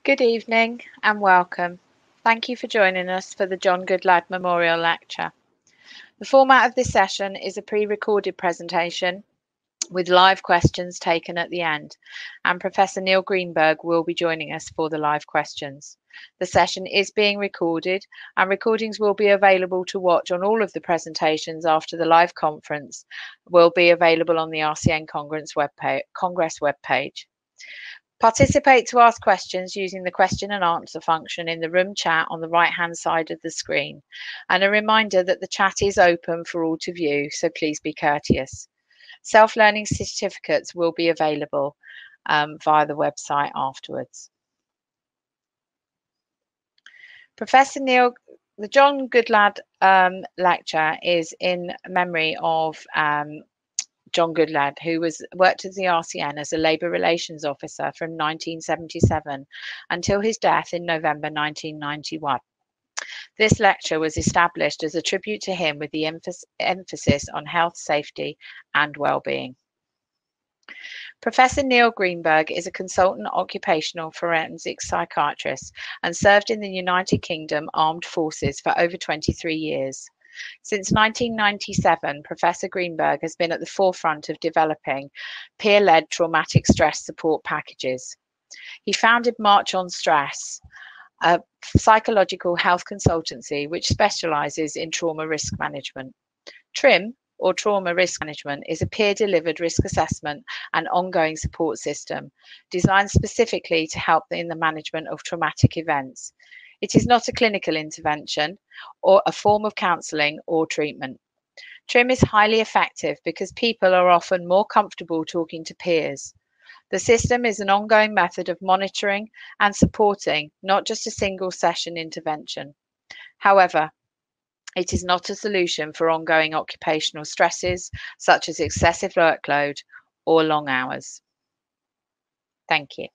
Good evening and welcome. Thank you for joining us for the John Goodlad Memorial Lecture. The format of this session is a pre-recorded presentation with live questions taken at the end, and Professor Neil Greenberg will be joining us for the live questions. The session is being recorded, and recordings will be available to watch on all of the presentations after the live conference will be available on the RCN Congress webpage. Participate to ask questions using the question and answer function in the room chat on the right-hand side of the screen. And a reminder that the chat is open for all to view, so please be courteous. Self-learning certificates will be available via the website afterwards. The John Goodlad lecture is in memory of John Goodlad, who worked at the RCN as a Labour Relations Officer from 1977 until his death in November 1991. This lecture was established as a tribute to him with the emphasis on health, safety and well-being. Professor Neil Greenberg is a consultant occupational forensic psychiatrist and served in the United Kingdom Armed Forces for over 23 years. Since 1997, Professor Greenberg has been at the forefront of developing peer-led traumatic stress support packages. He founded March on Stress, a psychological health consultancy which specialises in trauma risk management. TRIM, or Trauma Risk Management, is a peer-delivered risk assessment and ongoing support system designed specifically to help in the management of traumatic events. It is not a clinical intervention or a form of counselling or treatment. TRIM is highly effective because people are often more comfortable talking to peers. The system is an ongoing method of monitoring and supporting, not just a single session intervention. However, it is not a solution for ongoing occupational stresses such as excessive workload or long hours. Thank you.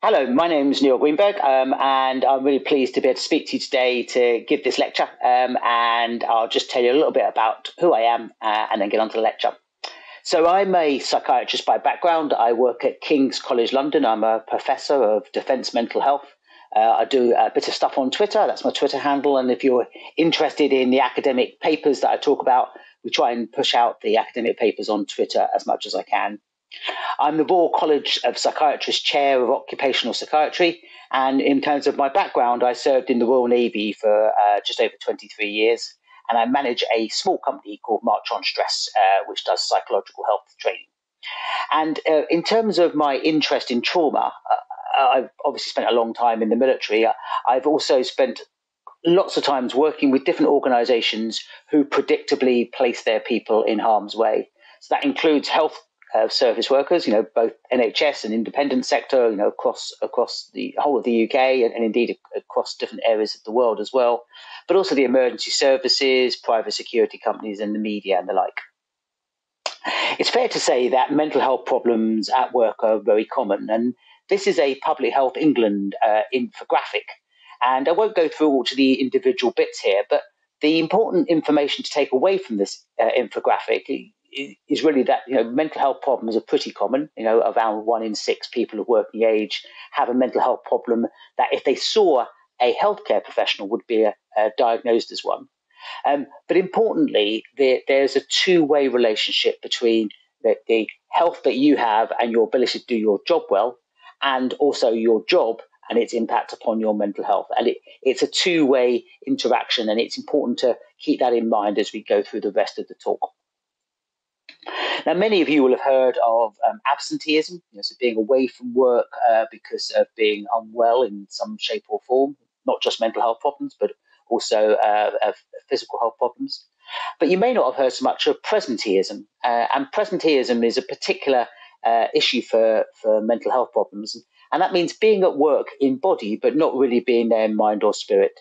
Hello, my name is Neil Greenberg, and I'm really pleased to be able to speak to you today to give this lecture. And I'll just tell you a little bit about who I am and then get on to the lecture. So I'm a psychiatrist by background. I work at King's College London. I'm a professor of defence mental health. I do a bit of stuff on Twitter. That's my Twitter handle. And if you're interested in the academic papers that I talk about, we try and push out the academic papers on Twitter as much as I can. I'm the Royal College of Psychiatrists Chair of Occupational Psychiatry, and in terms of my background, I served in the Royal Navy for just over 23 years, and I manage a small company called March on Stress, which does psychological health training. And in terms of my interest in trauma, I've obviously spent a long time in the military. I've also spent lots of times working with different organisations who predictably place their people in harm's way. So that includes health service workers, both NHS and independent sector, across the whole of the UK and indeed across different areas of the world as well, but also the emergency services, private security companies and the media and the like. It's fair to say that mental health problems at work are very common, and this is a Public Health England infographic. And I won't go through all to the individual bits here, but the important information to take away from this infographic is really that mental health problems are pretty common. Around 1 in 6 people of working age have a mental health problem that, if they saw a healthcare professional, would be diagnosed as one. But importantly, there's a two-way relationship between the health that you have and your ability to do your job well, and also your job and its impact upon your mental health. And it's a two-way interaction, and it's important to keep that in mind as we go through the rest of the talk. Now, many of you will have heard of absenteeism, so being away from work because of being unwell in some shape or form, not just mental health problems, but also physical health problems. But you may not have heard so much of presenteeism, and presenteeism is a particular issue for mental health problems, and that means being at work in body, but not really being there in mind or spirit.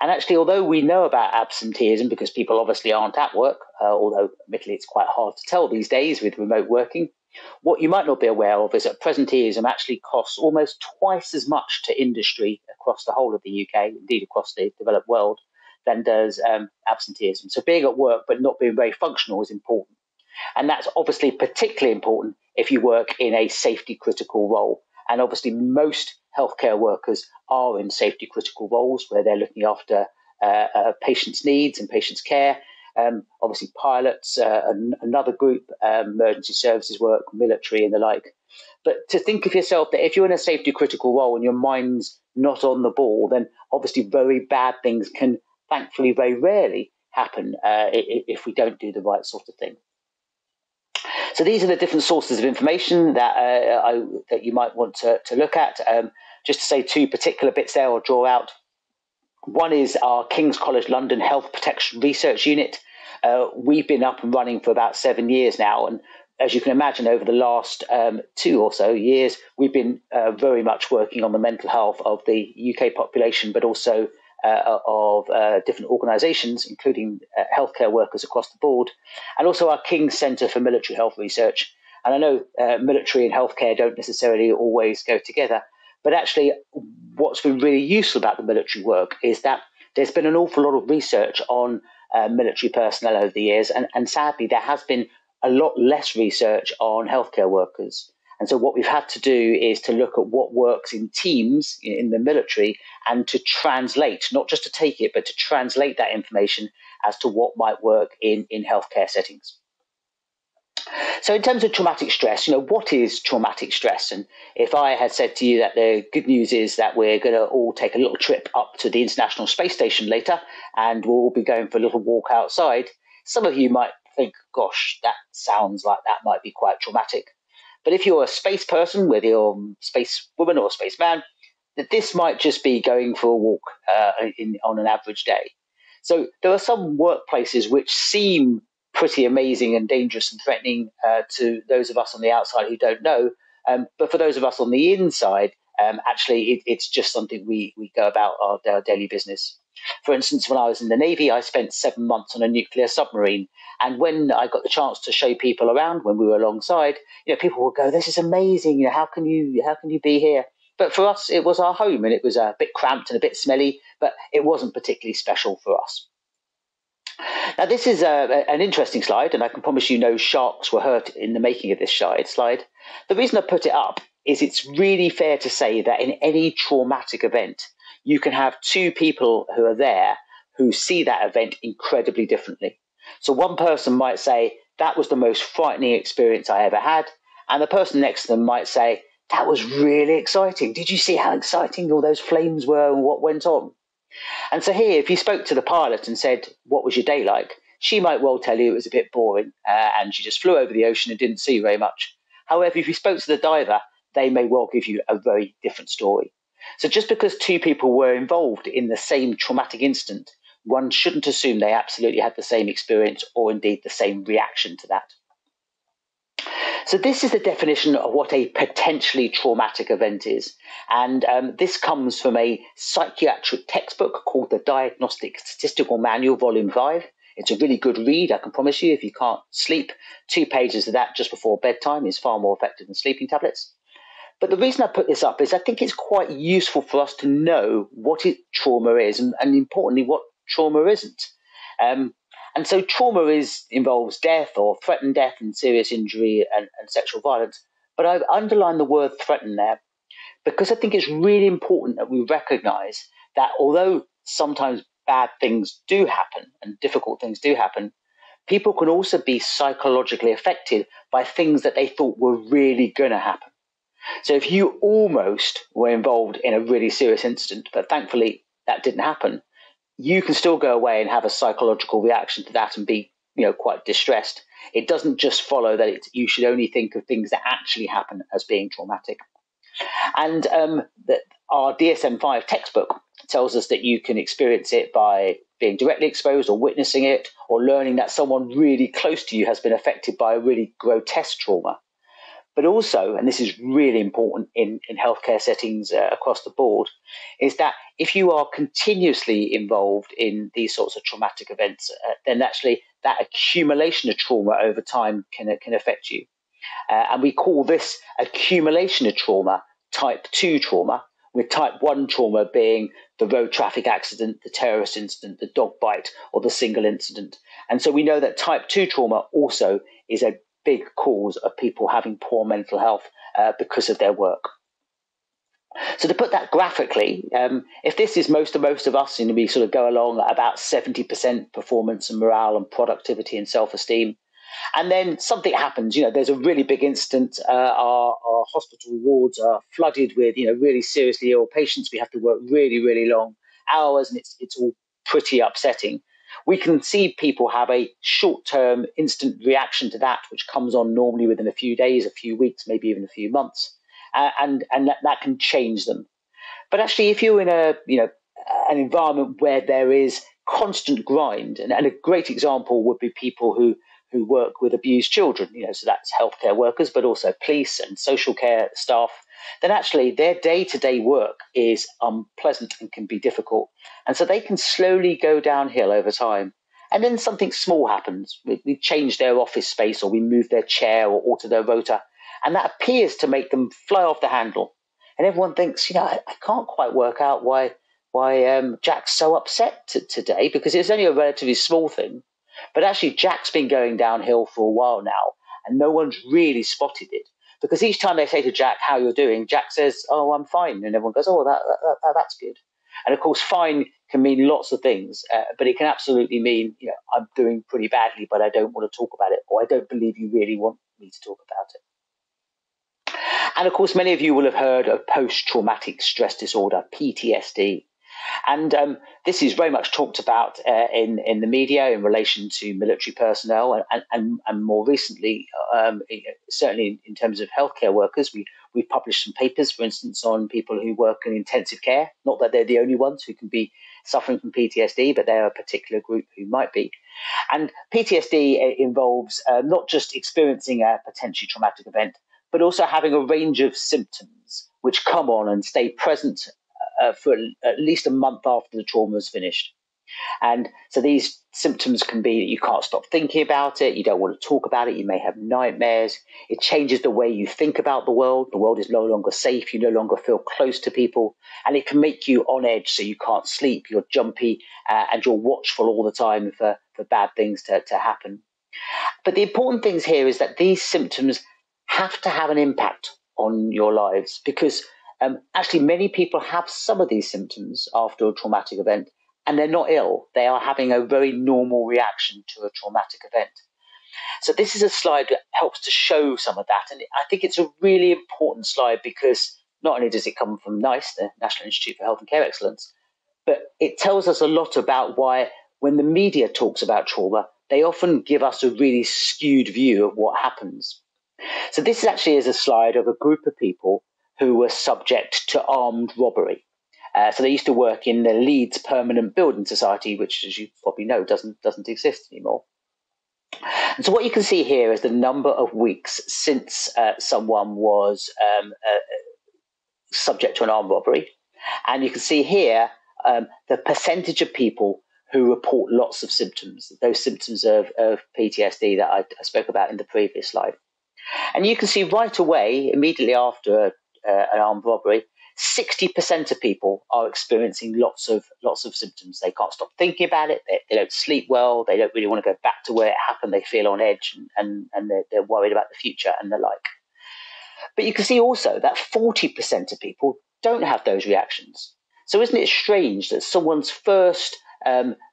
And actually, although we know about absenteeism because people obviously aren't at work, although admittedly it's quite hard to tell these days with remote working, what you might not be aware of is that presenteeism actually costs almost twice as much to industry across the whole of the UK, indeed across the developed world, than does absenteeism. So being at work but not being very functional is important. And that's obviously particularly important if you work in a safety critical role. And obviously most healthcare workers are in safety critical roles where they're looking after patients' needs and patients' care. Obviously pilots, another group, emergency services work, military and the like. But to think of yourself that if you're in a safety critical role and your mind's not on the ball, then obviously very bad things can thankfully very rarely happen if we don't do the right sort of thing. So these are the different sources of information that that you might want to look at. Just to say two particular bits there I'll draw out. One is our King's College London Health Protection Research Unit. We've been up and running for about 7 years now, and as you can imagine, over the last 2 or so years, we've been very much working on the mental health of the UK population, but also of different organisations, including healthcare workers across the board, and also our King's Centre for Military Health Research. And I know military and healthcare don't necessarily always go together, but actually what's been really useful about the military work is that there's been an awful lot of research on military personnel over the years, and sadly there has been a lot less research on healthcare workers. And so what we've had to do is to look at what works in teams in the military and to translate, not just to take it, but to translate that information as to what might work in healthcare settings. So in terms of traumatic stress, what is traumatic stress? And if I had said to you that the good news is that we're going to all take a little trip up to the International Space Station later, and we'll all be going for a little walk outside, some of you might think, gosh, that sounds like that might be quite traumatic. But if you're a space person, whether you're a space woman or a spaceman, that this might just be going for a walk on an average day. So there are some workplaces which seem pretty amazing and dangerous and threatening to those of us on the outside who don't know. But for those of us on the inside, actually, it's just something we go about our daily business. For instance, when I was in the Navy, I spent 7 months on a nuclear submarine. And when I got the chance to show people around when we were alongside, people would go, "This is amazing. How can you be here?" But for us, it was our home, and it was a bit cramped and a bit smelly, but it wasn't particularly special for us. Now, this is an interesting slide, and I can promise you no sharks were hurt in the making of this slide. The reason I put it up is it's really fair to say that in any traumatic event, you can have two people who are there who see that event incredibly differently. So one person might say, "That was the most frightening experience I ever had," and the person next to them might say, "That was really exciting. Did you see how exciting all those flames were and what went on?" And so here, if you spoke to the pilot and said, "What was your day like?" she might well tell you it was a bit boring and she just flew over the ocean and didn't see very much. However, if you spoke to the diver, they may well give you a very different story. So just because two people were involved in the same traumatic incident, one shouldn't assume they absolutely had the same experience or indeed the same reaction to that. So this is the definition of what a potentially traumatic event is. And this comes from a psychiatric textbook called the Diagnostic Statistical Manual, Volume 5. It's a really good read, I can promise you. If you can't sleep, 2 pages of that just before bedtime is far more effective than sleeping tablets. But the reason I put this up is I think it's quite useful for us to know what trauma is and importantly, what trauma isn't. And so trauma involves death or threatened death and serious injury and sexual violence. But I've underlined the word threatened there because I think it's really important that we recognise that although sometimes bad things do happen and difficult things do happen, people can also be psychologically affected by things that they thought were really going to happen. So if you almost were involved in a really serious incident, but thankfully that didn't happen, you can still go away and have a psychological reaction to that and be, quite distressed. It doesn't just follow that you should only think of things that actually happen as being traumatic. And our DSM-5 textbook tells us that you can experience it by being directly exposed or witnessing it or learning that someone really close to you has been affected by a really grotesque trauma. But also, and this is really important in healthcare settings across the board, is that if you are continuously involved in these sorts of traumatic events, then actually that accumulation of trauma over time can affect you. And we call this accumulation of trauma type 2 trauma, with type 1 trauma being the road traffic accident, the terrorist incident, the dog bite, or the single incident. And so we know that type 2 trauma also is a big cause of people having poor mental health because of their work. So to put that graphically, if this is most of us, we sort of go along at about 70% performance and morale and productivity and self-esteem. And then something happens, there's a really big incident. Our hospital wards are flooded with, really seriously ill patients. We have to work really, really long hours, and it's all pretty upsetting. We can see people have a short-term instant reaction to that, which comes on normally within a few days, a few weeks, maybe even a few months, and that can change them. But actually, if you're in an environment where there is constant grind, and a great example would be people who work with abused children, so that's healthcare workers, but also police and social care staff, then actually their day-to-day work is unpleasant and can be difficult. And so they can slowly go downhill over time. And then something small happens. We change their office space, or we move their chair or alter their rota, and that appears to make them fly off the handle. And everyone thinks, I can't quite work out why Jack's so upset today, because it's only a relatively small thing. But actually, Jack's been going downhill for a while now, and no one's really spotted it. Because each time they say to Jack, "How you're doing?" Jack says, "Oh, I'm fine." And everyone goes, "Oh, that's good." And of course, fine can mean lots of things, but it can absolutely mean, I'm doing pretty badly, but I don't want to talk about it, or I don't believe you really want me to talk about it. And of course, many of you will have heard of post-traumatic stress disorder, PTSD. And this is very much talked about in the media in relation to military personnel, and more recently, certainly in terms of healthcare workers. We've published some papers, for instance, on people who work in intensive care. Not that they're the only ones who can be suffering from PTSD, but they're a particular group who might be. And PTSD involves not just experiencing a potentially traumatic event, but also having a range of symptoms which come on and stay present for at least a month after the trauma is finished. And so these symptoms can be that you can't stop thinking about it, you don't want to talk about it, you may have nightmares, it changes the way you think about the world is no longer safe, you no longer feel close to people, and it can make you on edge, so you can't sleep, you're jumpy, and you're watchful all the time for bad things to happen. But the important things here is that these symptoms have to have an impact on your lives, because actually many people have some of these symptoms after a traumatic event, and they're not ill. They are having a very normal reaction to a traumatic event. So this is a slide that helps to show some of that. And I think it's a really important slide, because not only does it come from NICE, the National Institute for Health and Care Excellence, but it tells us a lot about why when the media talks about trauma, they often give us a really skewed view of what happens. So this actually is a slide of a group of people who were subject to armed robbery. So they used to work in the Leeds Permanent Building Society, which, as you probably know, doesn't exist anymore. And so what you can see here is the number of weeks since someone was subject to an armed robbery. And you can see here the percentage of people who report lots of symptoms, those symptoms of PTSD that I spoke about in the previous slide. And you can see right away, immediately after an armed robbery, 60% of people are experiencing lots of symptoms. They can't stop thinking about it. They don't sleep well. They don't really want to go back to where it happened. They feel on edge, and they're worried about the future and the like. But you can see also that 40% of people don't have those reactions. So isn't it strange that someone's first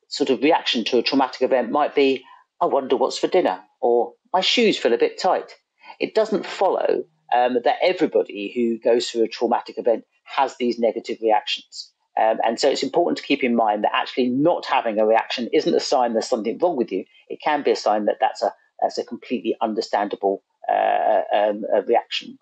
sort of reaction to a traumatic event might be, "I wonder what's for dinner," or "My shoes feel a bit tight"? It doesn't follow that everybody who goes through a traumatic event has these negative reactions. And so it's important to keep in mind that actually not having a reaction isn't a sign there's something wrong with you. It can be a sign that that's a completely understandable reaction.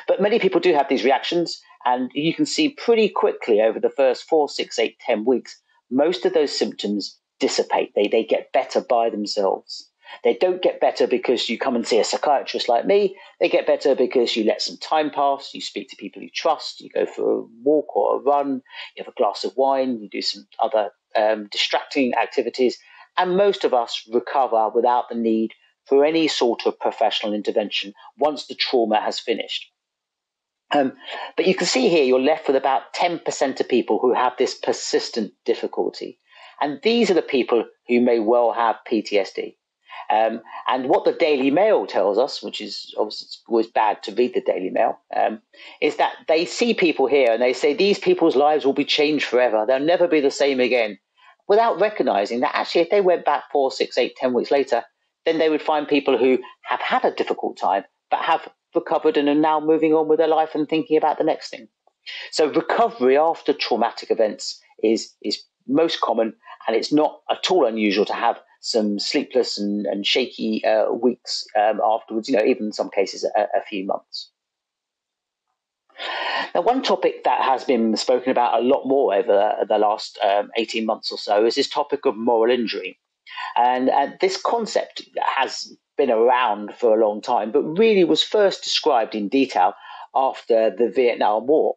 But many people do have these reactions, and you can see pretty quickly over the first 4, 6, 8, 10 weeks, most of those symptoms dissipate. They get better by themselves. They don't get better because you come and see a psychiatrist like me. They get better because you let some time pass, you speak to people you trust, you go for a walk or a run, you have a glass of wine, you do some other distracting activities, and most of us recover without the need for any sort of professional intervention once the trauma has finished. But you can see here you're left with about 10% of people who have this persistent difficulty. And these are the people who may well have PTSD. And what the Daily Mail tells us, which is obviously always bad to read the Daily Mail, is that they see people here and they say these people's lives will be changed forever. They'll never be the same again, without recognizing that actually if they went back 4, 6, 8, 10 weeks later, then they would find people who have had a difficult time but have recovered and are now moving on with their life and thinking about the next thing. So recovery after traumatic events is most common, and it's not at all unusual to have some sleepless and shaky weeks afterwards, even in some cases a few months. Now, one topic that has been spoken about a lot more over the last 18 months or so is this topic of moral injury. And this concept has been around for a long time, but really was first described in detail after the Vietnam War.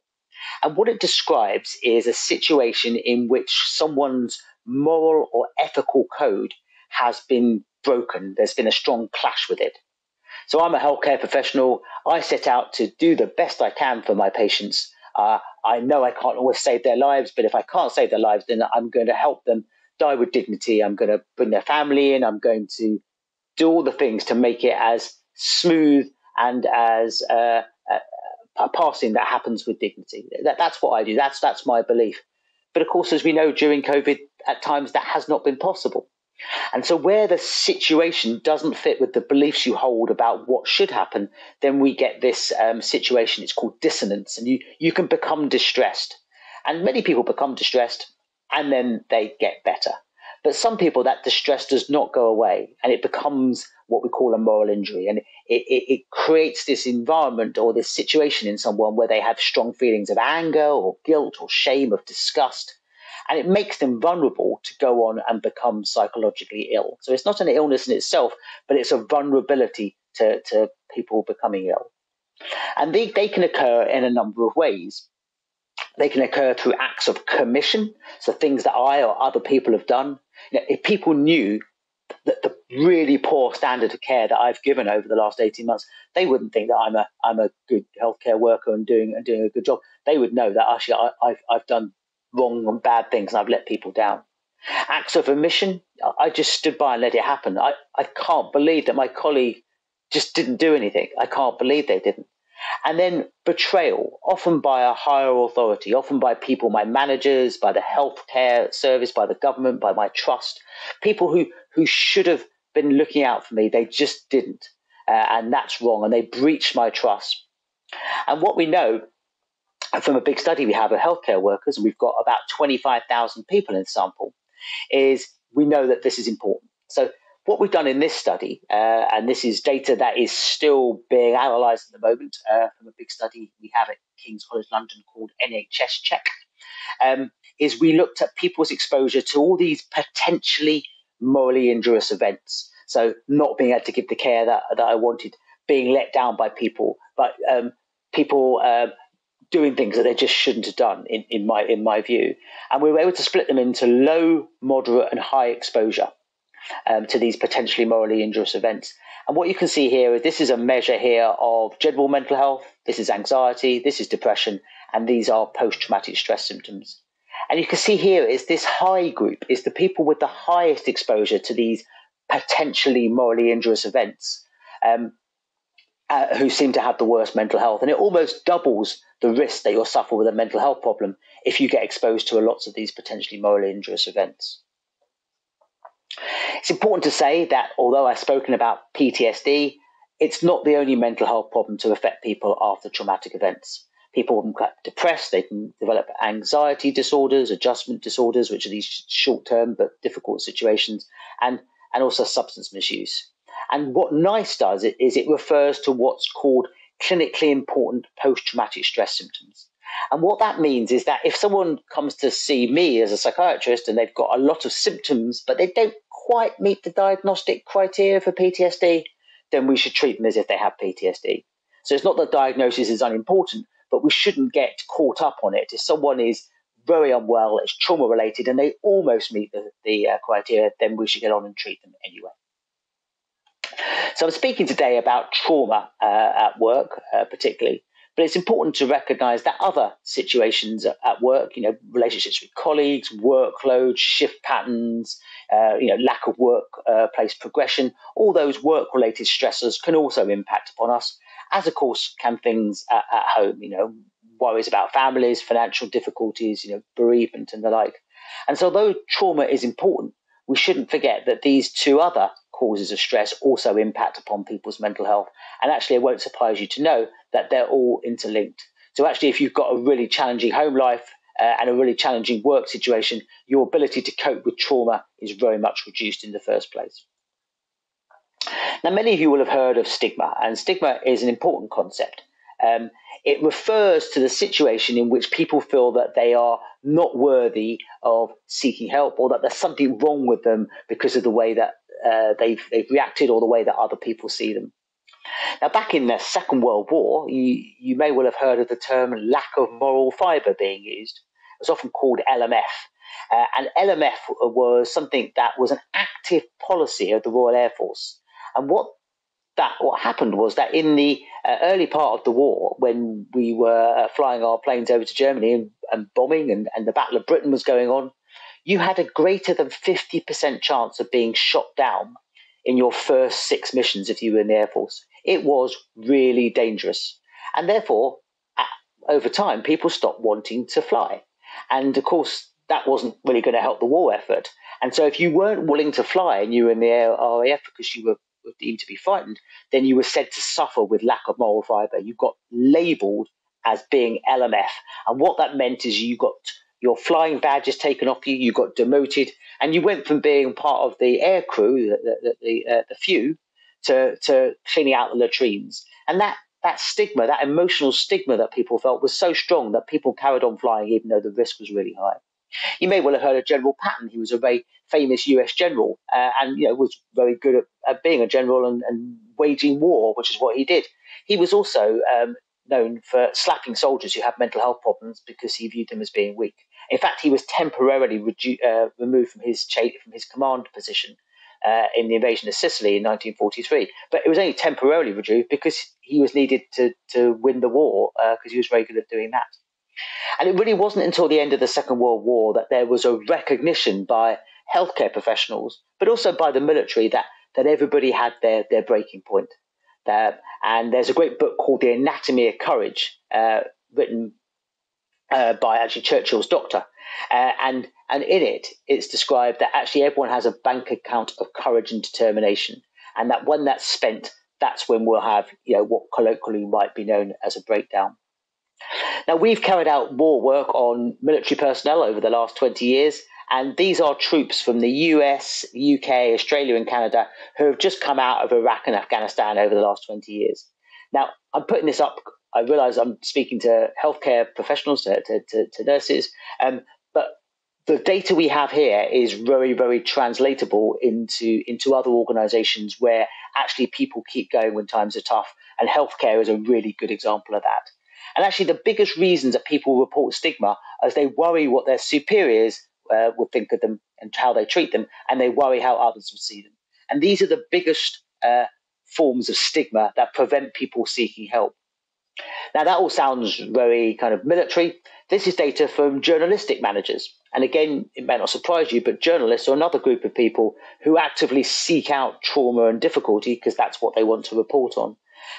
And what it describes is a situation in which someone's moral or ethical code has been broken. There's been a strong clash with it. So I'm a healthcare professional. I set out to do the best I can for my patients. I know I can't always save their lives, but if I can't save their lives, then I'm going to help them die with dignity. I'm going to bring their family in. I'm going to do all the things to make it as smooth and as a passing that happens with dignity. That's what I do. That's my belief. But of course, as we know, during COVID, at times that has not been possible. And so where the situation doesn't fit with the beliefs you hold about what should happen, then we get this situation. It's called dissonance, and you can become distressed. And many people become distressed and then they get better. But some people, that distress does not go away, and it becomes what we call a moral injury. And it creates this environment or this situation in someone where they have strong feelings of anger or guilt or shame, of disgust. And it makes them vulnerable to go on and become psychologically ill. So it's not an illness in itself, but it's a vulnerability to people becoming ill. And they can occur in a number of ways. They can occur through acts of commission, so things that I or other people have done. If people knew that the really poor standard of care that I've given over the last 18 months, they wouldn't think that I'm a good healthcare worker and doing a good job. They would know that actually I've done wrong and bad things and I've let people down. Acts of omission, I just stood by and let it happen. I can't believe that my colleague just didn't do anything. I can't believe they didn't. And then betrayal, often by a higher authority, often by people, my managers, by the healthcare service, by the government, by my trust, people who should have been looking out for me, they just didn't. And that's wrong. And they breached my trust. And what we know from a big study we have of healthcare workers, and we've got about 25,000 people in the sample, is we know that this is important. So what we've done in this study, and this is data that is still being analysed at the moment from a big study we have at King's College London called NHS Check, is we looked at people's exposure to all these potentially morally injurious events. So not being able to give the care that I wanted, being let down by people, but people doing things that they just shouldn't have done, in my view. And we were able to split them into low, moderate, and high exposure to these potentially morally injurious events. And what you can see here is this is a measure here of general mental health, this is anxiety, this is depression, and these are post-traumatic stress symptoms. And you can see here is this high group is the people with the highest exposure to these potentially morally injurious events, who seem to have the worst mental health. And it almost doubles the risk that you'll suffer with a mental health problem if you get exposed to lots of these potentially morally injurious events. It's important to say that although I've spoken about PTSD, it's not the only mental health problem to affect people after traumatic events. People can get depressed, they can develop anxiety disorders, adjustment disorders, which are these short-term but difficult situations, and also substance misuse. And what NICE does is it refers to what's called clinically important post-traumatic stress symptoms. And what that means is that if someone comes to see me as a psychiatrist and they've got a lot of symptoms, but they don't quite meet the diagnostic criteria for PTSD, then we should treat them as if they have PTSD. So it's not that diagnosis is unimportant, but we shouldn't get caught up on it. If someone is very unwell, it's trauma-related, and they almost meet the criteria, then we should get on and treat them anyway. So I'm speaking today about trauma at work, particularly, But it's important to recognise that other situations at work, relationships with colleagues, workload, shift patterns, lack of workplace progression, all those work-related stressors can also impact upon us, as of course can things at home, worries about families, financial difficulties, bereavement and the like. And so although trauma is important, we shouldn't forget that these two other causes of stress also impact upon people's mental health. And actually, it won't surprise you to know that they're all interlinked. So actually, if you've got a really challenging home life and a really challenging work situation, your ability to cope with trauma is very much reduced in the first place. Now, many of you will have heard of stigma, and stigma is an important concept. It refers to the situation in which people feel that they are not worthy of seeking help, or that there's something wrong with them because of the way that they've reacted or the way that other people see them. Now, back in the Second World War, you may well have heard of the term lack of moral fibre being used. It was often called LMF. And LMF was something that was an active policy of the Royal Air Force. And what happened was that in the early part of the war, when we were flying our planes over to Germany and bombing and the Battle of Britain was going on, you had a greater than 50% chance of being shot down in your first 6 missions if you were in the Air Force. It was really dangerous. And therefore, over time, people stopped wanting to fly. And of course, that wasn't really going to help the war effort. And so if you weren't willing to fly and you were in the RAF because you were deemed to be frightened, then you were said to suffer with lack of moral fibre. You got labelled as being LMF. And what that meant is you got your flying badges taken off you, you got demoted, and you went from being part of the air crew, the few, to cleaning out the latrines. And that stigma, that emotional stigma that people felt was so strong that people carried on flying even though the risk was really high. You may well have heard of General Patton. He was a very famous US general and was very good at being a general and waging war, which is what he did. He was also known for slapping soldiers who had mental health problems because he viewed them as being weak. In fact, he was temporarily removed from his command position in the invasion of Sicily in 1943. But it was only temporarily removed because he was needed to win the war because he was very good at doing that. And it really wasn't until the end of the Second World War that there was a recognition by healthcare professionals, but also by the military, that everybody had their breaking point. And there's a great book called The Anatomy of Courage, written by actually Churchill's doctor. And in it, it's described that actually everyone has a bank account of courage and determination. And that when that's spent, that's when we'll have what colloquially might be known as a breakdown. Now, we've carried out war work on military personnel over the last 20 years, and these are troops from the US, UK, Australia and Canada who have just come out of Iraq and Afghanistan over the last 20 years. Now, I'm putting this up, I realise I'm speaking to healthcare professionals, to nurses, but the data we have here is very, very translatable into other organisations where actually people keep going when times are tough, and healthcare is a really good example of that. And actually, the biggest reasons that people report stigma is they worry what their superiors would think of them and how they treat them, and they worry how others will see them. And these are the biggest forms of stigma that prevent people seeking help. Now, that all sounds very kind of military. This is data from journalistic managers. And again, it may not surprise you, but journalists are another group of people who actively seek out trauma and difficulty because that's what they want to report on.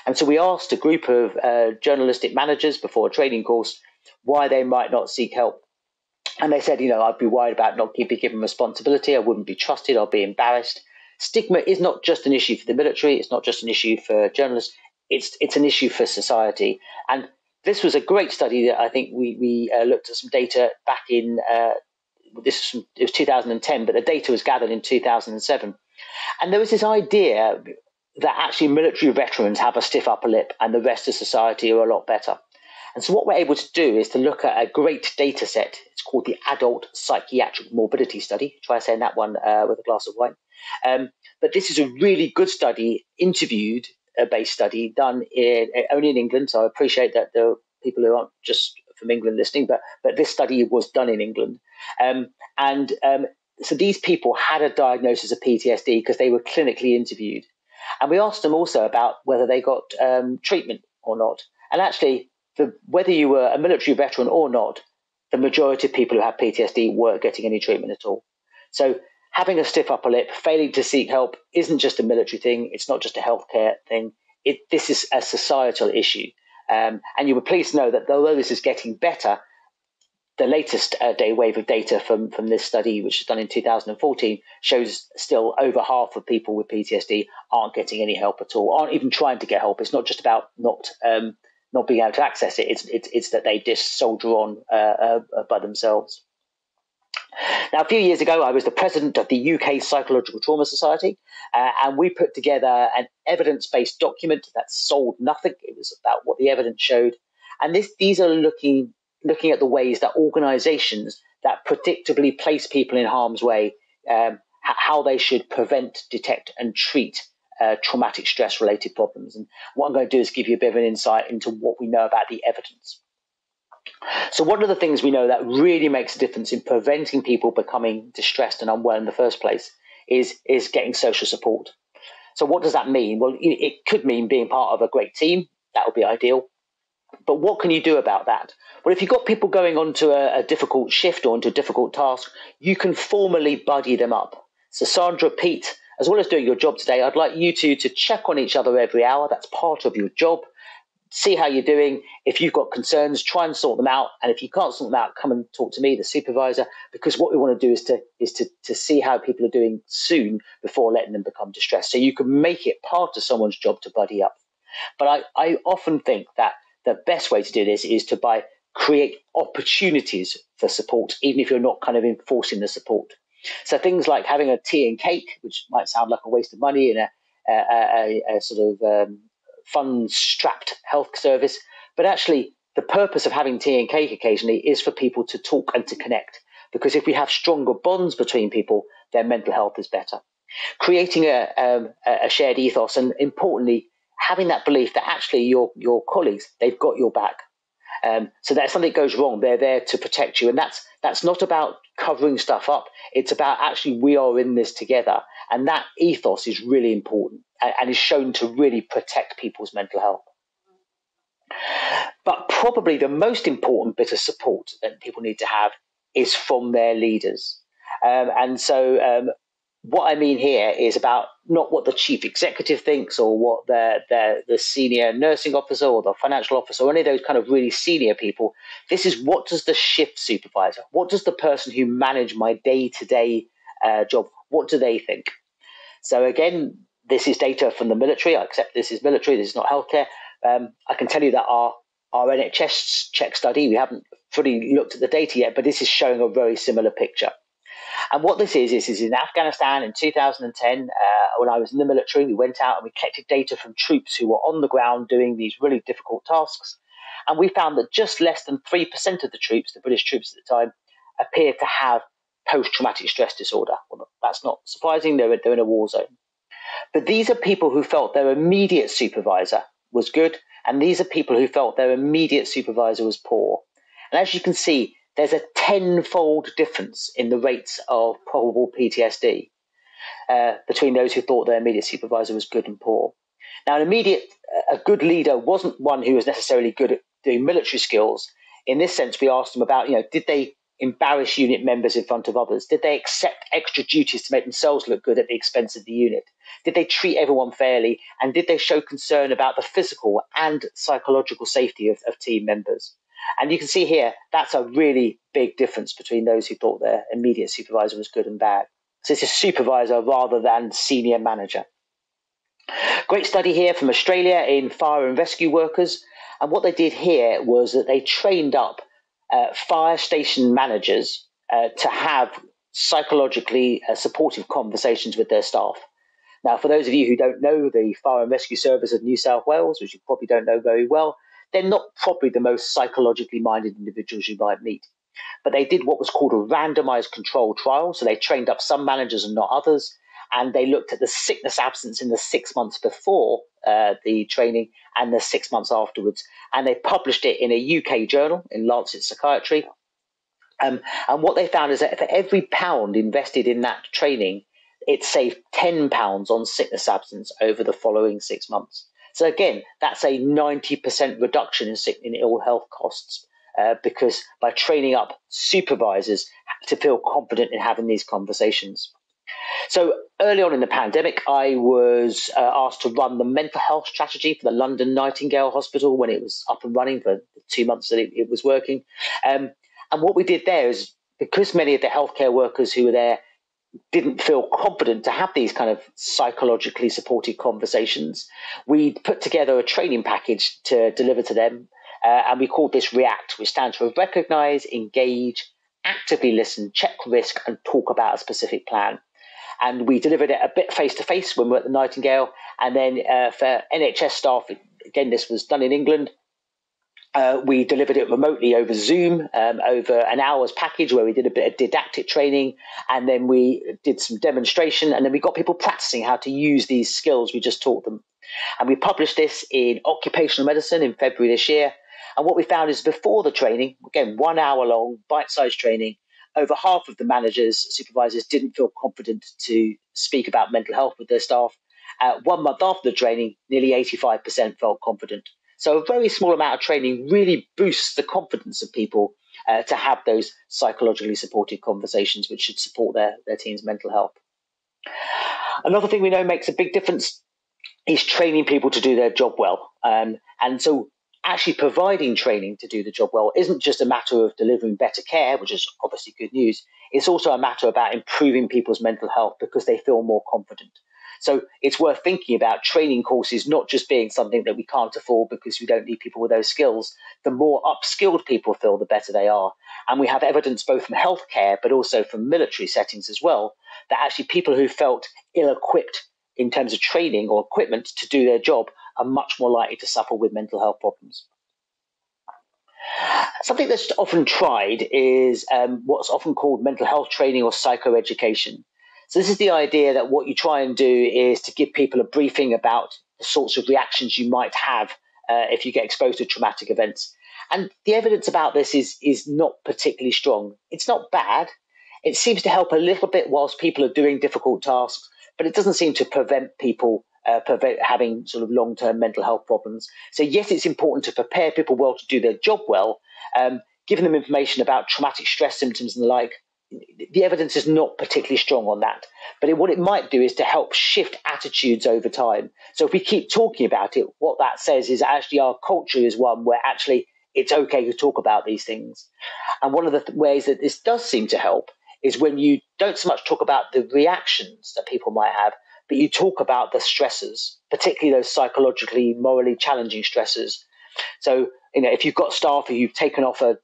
And so we asked a group of journalistic managers before a training course why they might not seek help. And they said, I'd be worried about not being given responsibility. I wouldn't be trusted. I'll be embarrassed. Stigma is not just an issue for the military. It's not just an issue for journalists. It's an issue for society. And this was a great study that I think we looked at some data back in, it was 2010, but the data was gathered in 2007. And there was this idea that actually military veterans have a stiff upper lip and the rest of society are a lot better. And so what we're able to do is to look at a great data set. It's called the Adult Psychiatric Morbidity Study. Try saying that one with a glass of wine. But this is a really good study, interviewed-based study done only in England. So I appreciate that there are people who aren't just from England listening, but this study was done in England. So these people had a diagnosis of PTSD because they were clinically interviewed. And we asked them also about whether they got treatment or not. And actually, whether you were a military veteran or not, the majority of people who have PTSD weren't getting any treatment at all. So having a stiff upper lip, failing to seek help isn't just a military thing. It's not just a healthcare thing. This is a societal issue. And you were pleased to know that although this is getting better, the latest wave of data from this study, which was done in 2014, shows still over half of people with PTSD aren't getting any help at all, aren't even trying to get help. It's not just about not being able to access it. It's that they just soldier on by themselves. Now, a few years ago, I was the president of the UK Psychological Trauma Society, and we put together an evidence-based document that sold nothing. It was about what the evidence showed. And these are looking at the ways that organizations that predictably place people in harm's way, how they should prevent, detect, and treat traumatic stress-related problems. And what I'm going to do is give you a bit of an insight into what we know about the evidence. So one of the things we know that really makes a difference in preventing people becoming distressed and unwell in the first place is getting social support. So what does that mean? Well, it could mean being part of a great team. That would be ideal. But what can you do about that? Well, if you've got people going onto a difficult shift or into a difficult task, you can formally buddy them up. So Sandra, Pete, as well as doing your job today, I'd like you to check on each other every hour. That's part of your job. See how you're doing. If you've got concerns, try and sort them out. And if you can't sort them out, come and talk to me, the supervisor, because what we want to do is to see how people are doing soon before letting them become distressed. So you can make it part of someone's job to buddy up. But I often think that the best way to do this is to create opportunities for support, even if you're not kind of enforcing the support. So things like having a tea and cake, which might sound like a waste of money in a sort of fund-strapped health service, but actually the purpose of having tea and cake occasionally is for people to talk and to connect, because if we have stronger bonds between people, their mental health is better. Creating a shared ethos, and importantly, having that belief that actually your colleagues, they've got your back. So that if something goes wrong, they're there to protect you. And that's not about covering stuff up. It's about actually we are in this together. And that ethos is really important and is shown to really protect people's mental health. But probably the most important bit of support that people need to have is from their leaders. And so what I mean here is about not what the chief executive thinks or what the senior nursing officer or the financial officer or any of those kind of really senior people. This is what does the shift supervisor, what does the person who manage my day-to-day job, what do they think? So again, this is data from the military. I accept this is military, this is not healthcare. I can tell you that our NHS check study, we haven't fully looked at the data yet, but this is showing a very similar picture. And what this is in Afghanistan in 2010, when I was in the military, we went out and we collected data from troops who were on the ground doing these really difficult tasks. And we found that just less than 3% of the troops, the British troops at the time, appeared to have post-traumatic stress disorder. Well, that's not surprising, they're in a war zone. But these are people who felt their immediate supervisor was good, and these are people who felt their immediate supervisor was poor. And as you can see, there's a tenfold difference in the rates of probable PTSD between those who thought their immediate supervisor was good and poor. Now, a good leader wasn't one who was necessarily good at doing military skills. In this sense, we asked them about, did they embarrass unit members in front of others? Did they accept extra duties to make themselves look good at the expense of the unit? Did they treat everyone fairly? And did they show concern about the physical and psychological safety of team members? And you can see here, that's a really big difference between those who thought their immediate supervisor was good and bad. So it's a supervisor rather than senior manager. Great study here from Australia in fire and rescue workers. And what they did here was that they trained up fire station managers to have psychologically supportive conversations with their staff. Now, for those of you who don't know the Fire and Rescue Service of New South Wales, which you probably don't know very well, they're not probably the most psychologically minded individuals you might meet. But they did what was called a randomized control trial. So they trained up some managers and not others. And they looked at the sickness absence in the 6 months before the training and the 6 months afterwards. And they published it in a UK journal, in Lancet Psychiatry. And what they found is that for every pound invested in that training, it saved £10 on sickness absence over the following 6 months. So again, that's a 90% reduction in ill health costs because by training up supervisors to feel confident in having these conversations. So early on in the pandemic, I was asked to run the mental health strategy for the London Nightingale Hospital when it was up and running for the 2 months that it was working. And what we did there is, because many of the healthcare workers who were there didn't feel confident to have these kind of psychologically supported conversations, we put together a training package to deliver to them. And we called this REACT, which stands for Recognise, Engage, Actively Listen, Check Risk, and Talk About a Specific Plan. And we delivered it a bit face-to-face when we were at the Nightingale. And then for NHS staff, again, this was done in England, we delivered it remotely over Zoom, over an hour's package where we did a bit of didactic training, and then we did some demonstration, and then we got people practicing how to use these skills we just taught them. And we published this in Occupational Medicine in February this year. And what we found is before the training, again, 1 hour long, bite-sized training, over half of the managers, supervisors didn't feel confident to speak about mental health with their staff. 1 month after the training, nearly 85% felt confident. So a very small amount of training really boosts the confidence of people to have those psychologically supported conversations, which should support their team's mental health. Another thing we know makes a big difference is training people to do their job well. And so actually providing training to do the job well isn't just a matter of delivering better care, which is obviously good news. It's also a matter about improving people's mental health because they feel more confident. So it's worth thinking about training courses not just being something that we can't afford because we don't need people with those skills. The more upskilled people feel, the better they are. And we have evidence both from healthcare, but also from military settings as well, that actually people who felt ill-equipped in terms of training or equipment to do their job are much more likely to suffer with mental health problems. Something that's often tried is what's often called mental health training or psychoeducation. So this is the idea that what you try and do is to give people a briefing about the sorts of reactions you might have if you get exposed to traumatic events. And the evidence about this is not particularly strong. It's not bad. It seems to help a little bit whilst people are doing difficult tasks, but it doesn't seem to prevent people having sort of long-term mental health problems. So yes, it's important to prepare people well to do their job well, giving them information about traumatic stress symptoms and the like. The evidence is not particularly strong on that. But what it might do is to help shift attitudes over time. So if we keep talking about it, what that says is actually our culture is one where actually it's okay to talk about these things. And one of the ways that this does seem to help is when you don't so much talk about the reactions that people might have, but you talk about the stressors, particularly those psychologically, morally challenging stressors. So, if you've got staff who you've taken off a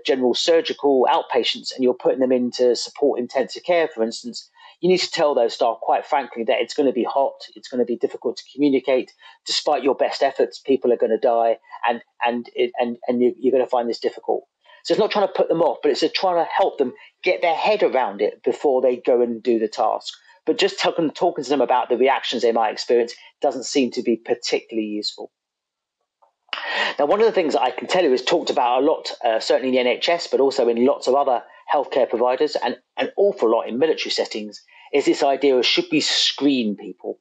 general surgical outpatients and you're putting them into support intensive care, for instance, you need to tell those staff quite frankly that it's going to be hot, it's going to be difficult to communicate. Despite your best efforts, people are going to die, and you're going to find this difficult. So it's not trying to put them off, but it's trying to help them get their head around it before they go and do the task. But just talking to them about the reactions they might experience doesn't seem to be particularly useful. Now, one of the things I can tell you is talked about a lot, certainly in the NHS, but also in lots of other healthcare providers and an awful lot in military settings, is this idea of should we screen people?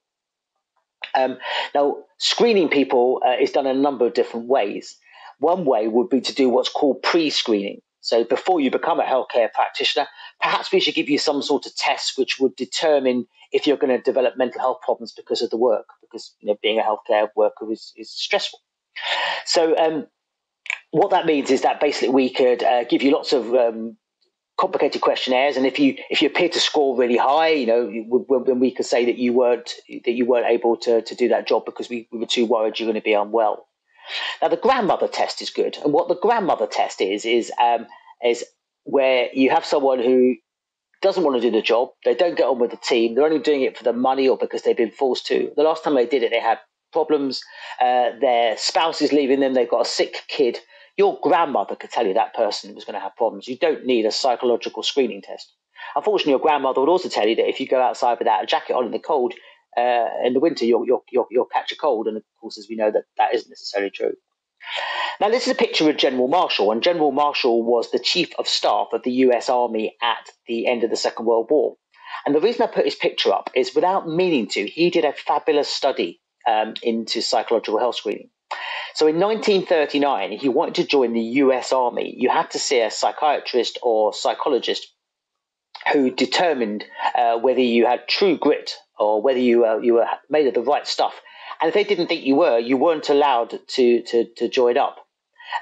Now, screening people is done in a number of different ways. One way would be to do what's called pre-screening. So before you become a healthcare practitioner, perhaps we should give you some sort of test which would determine if you're going to develop mental health problems because of the work, because being a healthcare worker is stressful. So what that means is that basically we could give you lots of complicated questionnaires, and if you appear to score really high, when we could say that you weren't able to do that job because we were too worried you're going to be unwell. Now, the grandmother test is good, and what the grandmother test is where you have someone who doesn't want to do the job, they don't get on with the team, they're only doing it for the money or because they've been forced to. The last time they did it, they had problems, their spouse is leaving them, they've got a sick kid. Your grandmother could tell you that person was going to have problems. You don't need a psychological screening test. Unfortunately, your grandmother would also tell you that if you go outside without a jacket on in the cold, in the winter, you'll catch a cold. And of course, as we know, that isn't necessarily true. Now, this is a picture of General Marshall, and General Marshall was the chief of staff of the US Army at the end of the Second World War. And the reason I put his picture up is without meaning to, he did a fabulous study into psychological health screening. So in 1939, if you wanted to join the US Army, you had to see a psychiatrist or psychologist who determined whether you had true grit or whether you were made of the right stuff. And if they didn't think you weren't allowed to join up.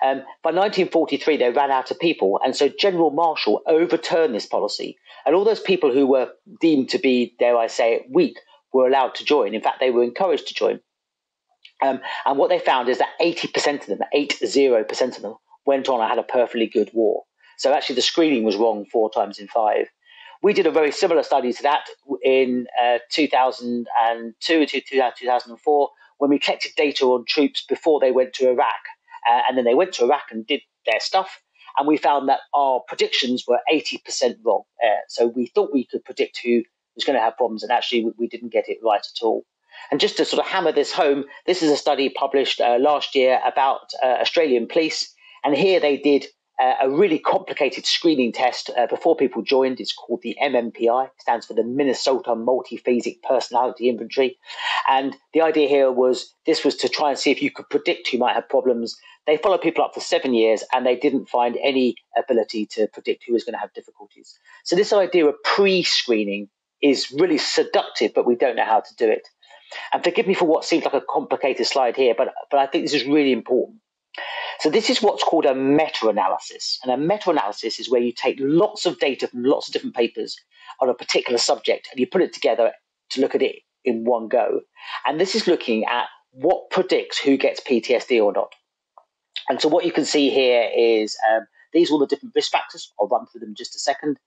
By 1943, they ran out of people, and so General Marshall overturned this policy, and all those people who were deemed to be, dare I say it, weak were allowed to join. In fact, they were encouraged to join. And what they found is that 80% of them, 80% of them, went on and had a perfectly good war. So actually the screening was wrong 4 times in 5. We did a very similar study to that in 2002 to 2004, when we collected data on troops before they went to Iraq. And then they went to Iraq and did their stuff. And we found that our predictions were 80% wrong. So we thought we could predict who was going to have problems, and actually we didn't get it right at all. And just to sort of hammer this home, this is a study published last year about Australian police. And here they did a really complicated screening test before people joined. It's called the MMPI, stands for the Minnesota Multiphasic Personality Inventory. And the idea here was to try and see if you could predict who might have problems. They followed people up for 7 years, and they didn't find any ability to predict who was going to have difficulties. So this idea of pre-screening is really seductive, but we don't know how to do it. And forgive me for what seems like a complicated slide here, but I think this is really important. So this is what's called a meta-analysis. And a meta-analysis is where you take lots of data from lots of different papers on a particular subject, and you put it together to look at it in one go. And this is looking at what predicts who gets PTSD or not. And so what you can see here is these are all the different risk factors. I'll run through them in just a second.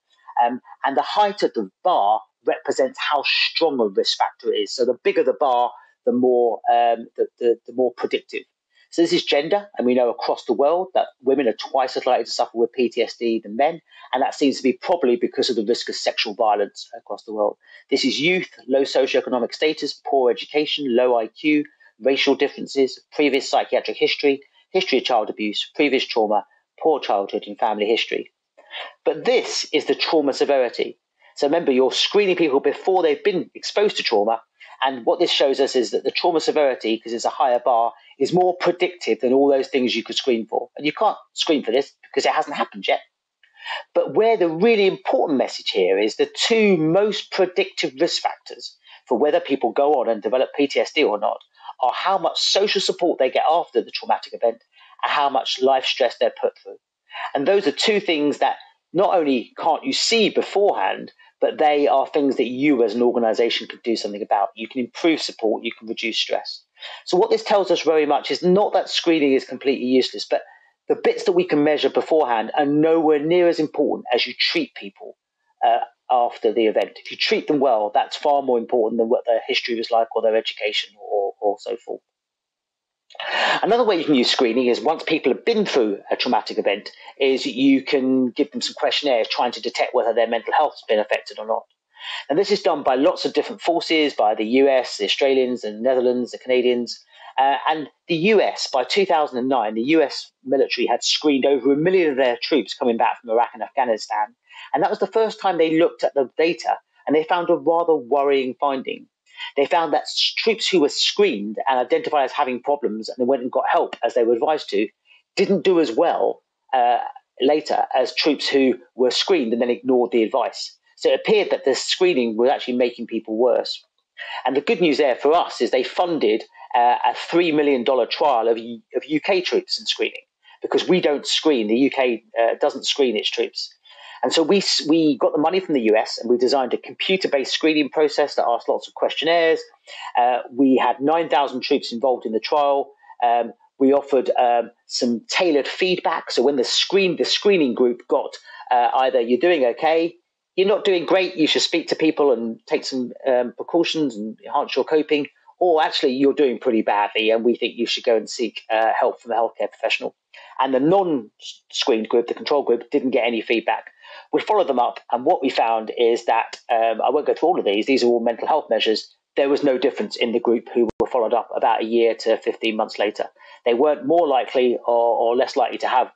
And the height of the bar represents how strong a risk factor is. So the bigger the bar, the more predictive. So this is gender, and we know across the world that women are twice as likely to suffer with PTSD than men, and that seems to be probably because of the risk of sexual violence across the world. This is youth, low socioeconomic status, poor education, low IQ, racial differences, previous psychiatric history, history of child abuse, previous trauma, poor childhood and family history. But this is the trauma severity. So remember, you're screening people before they've been exposed to trauma. And what this shows us is that the trauma severity, because it's a higher bar, is more predictive than all those things you could screen for. And you can't screen for this because it hasn't happened yet. But where the really important message here is the 2 most predictive risk factors for whether people go on and develop PTSD or not are how much social support they get after the traumatic event and how much life stress they're put through. And those are 2 things that not only can't you see beforehand, but they are things that you as an organization can do something about. You can improve support, you can reduce stress. So what this tells us very much is not that screening is completely useless, but the bits that we can measure beforehand are nowhere near as important as you treat people after the event. If you treat them well, that's far more important than what their history was like or their education or so forth. Another way you can use screening is once people have been through a traumatic event, is you can give them some questionnaires trying to detect whether their mental health has been affected or not. And this is done by lots of different forces, by the US, the Australians, the Netherlands, the Canadians. And the US, by 2009, the US military had screened over 1 million of their troops coming back from Iraq and Afghanistan. And that was the first time they looked at the data, and they found a rather worrying finding. They found that troops who were screened and identified as having problems and they went and got help as they were advised to, didn't do as well later as troops who were screened and then ignored the advice. So it appeared that the screening was actually making people worse. And the good news there for us is they funded a $3 million trial of UK troops in screening, because we don't screen. The UK doesn't screen its troops. And so we got the money from the US and we designed a computer-based screening process that asked lots of questionnaires. We had 9,000 troops involved in the trial. We offered some tailored feedback. So when the screening group got either you're doing okay, you're not doing great, you should speak to people and take some precautions and enhance your coping, or actually you're doing pretty badly and we think you should go and seek help from a healthcare professional. And the non-screened group, the control group, didn't get any feedback. We followed them up, and what we found is that, I won't go through all of these are all mental health measures. There was no difference in the group who were followed up about a year to 15 months later. They weren't more likely or less likely to have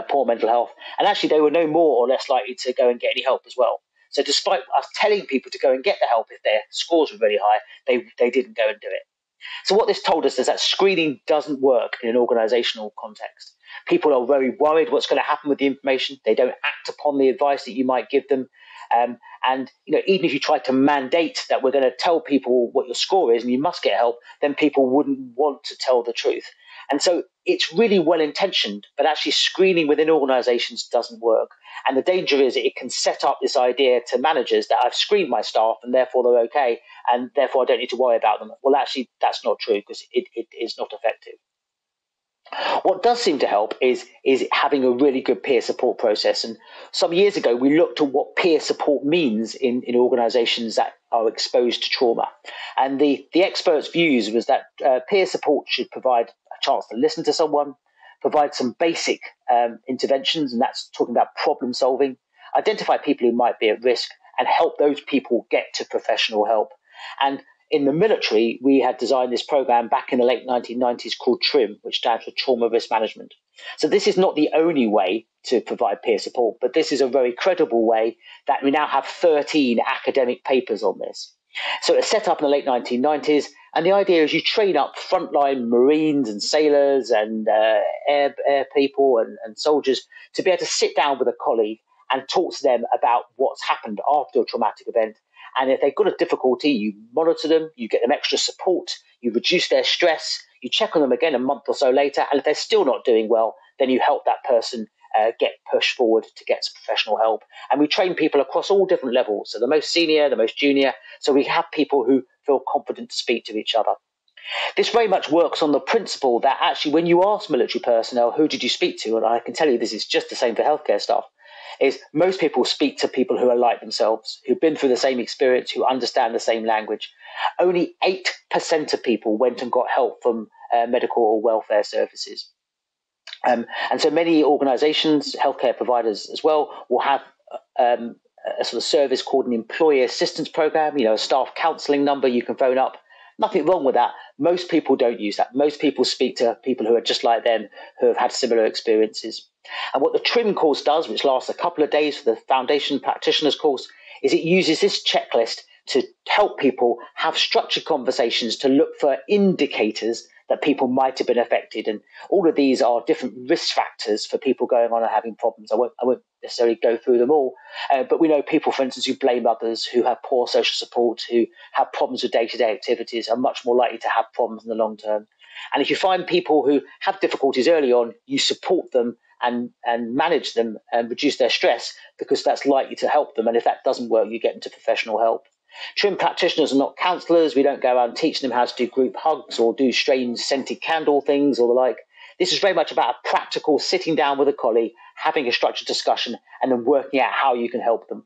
poor mental health, and actually they were no more or less likely to go and get any help as well. So despite us telling people to go and get the help if their scores were really high, they didn't go and do it. So what this told us is that screening doesn't work in an organizational context. People are very worried what's going to happen with the information. They don't act upon the advice that you might give them. And even if you try to mandate that we're going to tell people what your score is and you must get help, then people wouldn't want to tell the truth. And so it's really well intentioned, but actually screening within organizations doesn't work. And the danger is it can set up this idea to managers that I've screened my staff and therefore they're okay, and therefore I don't need to worry about them. Well, actually, that's not true, because it is not effective. What does seem to help is having a really good peer support process. And some years ago, we looked at what peer support means in organizations that are exposed to trauma. And the experts' views was that peer support should provide a chance to listen to someone, provide some basic interventions, and that's talking about problem solving, identify people who might be at risk, and help those people get to professional help. And in the military, we had designed this program back in the late 1990s called TRIM, which stands for Trauma Risk Management. So this is not the only way to provide peer support, but this is a very credible way that we now have 13 academic papers on this. So it was set up in the late 1990s, and the idea is you train up frontline Marines and sailors and air people and soldiers to be able to sit down with a colleague and talk to them about what's happened after a traumatic event. And if they've got a difficulty, you monitor them, you get them extra support, you reduce their stress, you check on them again a month or so later, and if they're still not doing well, then you help that person get pushed forward to get some professional help. And we train people across all different levels, so the most senior, the most junior, so we have people who feel confident to speak to each other. This very much works on the principle that actually when you ask military personnel, who did you speak to, and I can tell you this is just the same for healthcare staff, is most people speak to people who are like themselves, who've been through the same experience, who understand the same language. Only 8% of people went and got help from medical or welfare services. And so many organizations, healthcare providers as well, will have a sort of service called an employee assistance program, a staff counseling number you can phone up. Nothing wrong with that. Most people don't use that. Most people speak to people who are just like them, who have had similar experiences. And what the TRIM course does, which lasts a couple of days for the Foundation Practitioners course, is it uses this checklist to help people have structured conversations to look for indicators that people might have been affected. And all of these are different risk factors for people going on and having problems. I won't necessarily go through them all, but we know people, for instance, who blame others, who have poor social support, who have problems with day-to-day activities, are much more likely to have problems in the long term. And if you find people who have difficulties early on, you support them and manage them and reduce their stress, because that's likely to help them. And if that doesn't work, you get into professional help. TRIM practitioners are not counsellors. We don't go around teaching them how to do group hugs or do strange scented candle things or the like. This is very much about a practical sitting down with a colleague, having a structured discussion, and then working out how you can help them.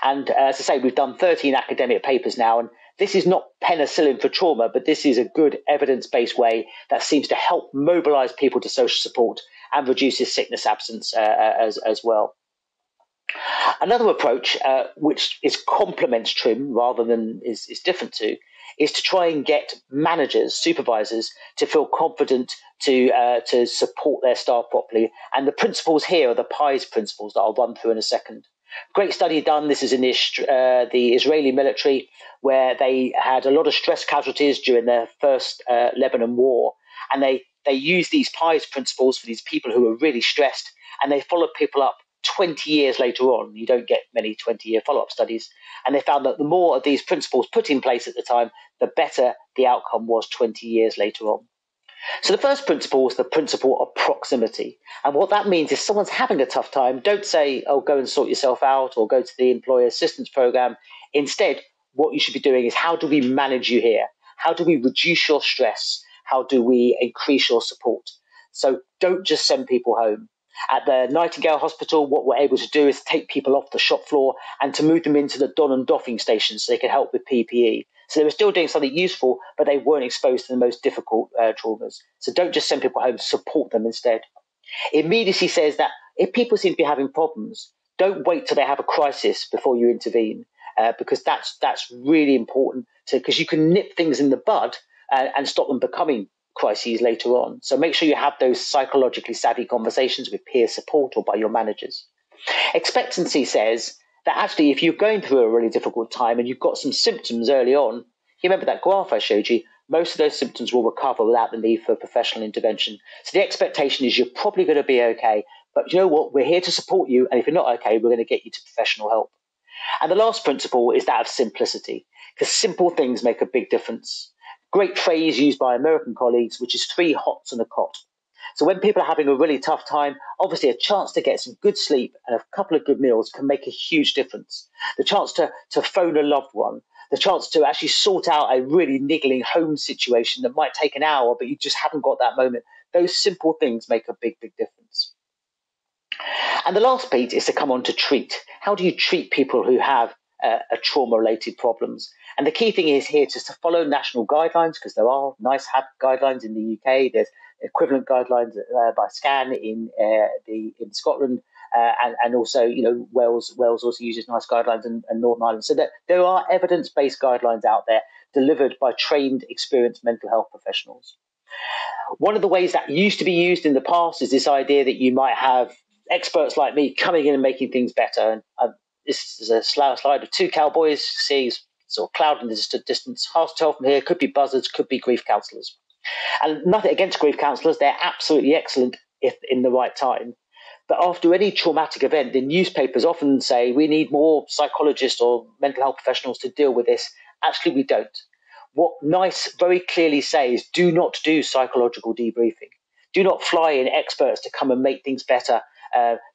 And as I say, we've done 13 academic papers now, and this is not penicillin for trauma, but this is a good evidence-based way that seems to help mobilise people to social support and reduces sickness absence as well. Another approach, which complements TRIM rather than is different to, is to try and get managers, supervisors, to feel confident to support their staff properly. And the principles here are the PIES principles that I'll run through in a second. Great study done. This is in the Israeli military, where they had a lot of stress casualties during their first Lebanon war. And they used these PIES principles for these people who were really stressed, and they followed people up 20 years later on. You don't get many 20-year follow-up studies. And they found that the more of these principles put in place at the time, the better the outcome was 20 years later on. So the first principle is the principle of proximity. And what that means is someone's having a tough time, don't say, oh, go and sort yourself out or go to the employee assistance program. Instead, what you should be doing is, how do we manage you here? How do we reduce your stress? How do we increase your support? So don't just send people home. At the Nightingale Hospital, what we're able to do is take people off the shop floor and to move them into the don and doffing stations so they can help with PPE. So they were still doing something useful, but they weren't exposed to the most difficult traumas. So don't just send people home, support them instead. Immediacy says that if people seem to be having problems, don't wait till they have a crisis before you intervene, because that's really important, because you can nip things in the bud and stop them becoming crises later on. So make sure you have those psychologically savvy conversations with peer support or by your managers. Expectancy says that actually, if you're going through a really difficult time and you've got some symptoms early on, you remember that graph I showed you, most of those symptoms will recover without the need for professional intervention. So the expectation is you're probably going to be okay, but you know what? We're here to support you, and if you're not okay, we're going to get you to professional help. And the last principle is that of simplicity, because simple things make a big difference. Great phrase used by American colleagues, which is 3 hots and a cot. So when people are having a really tough time, obviously a chance to get some good sleep and a couple of good meals can make a huge difference. The chance to phone a loved one, the chance to actually sort out a really niggling home situation that might take an hour, but you just haven't got that moment. Those simple things make a big, big difference. And the last bit is to come on to treat. How do you treat people who have trauma-related problems? And the key thing is here just to follow national guidelines, because there are nice guidelines in the UK. There's equivalent guidelines by SCAN in Scotland, and also Wales also uses nice guidelines, and Northern Ireland. So that there are evidence-based guidelines out there delivered by trained, experienced mental health professionals. One of the ways that used to be used in the past is this idea that you might have experts like me coming in and making things better. And this is a slide of 2 cowboys, seeing sort of cloud in the distance, hard to tell from here, could be buzzards, could be grief counsellors. And nothing against grief counsellors, they're absolutely excellent if in the right time. But after any traumatic event, the newspapers often say we need more psychologists or mental health professionals to deal with this. Actually, we don't. What NICE very clearly says, do not do psychological debriefing. Do not fly in experts to come and make things better,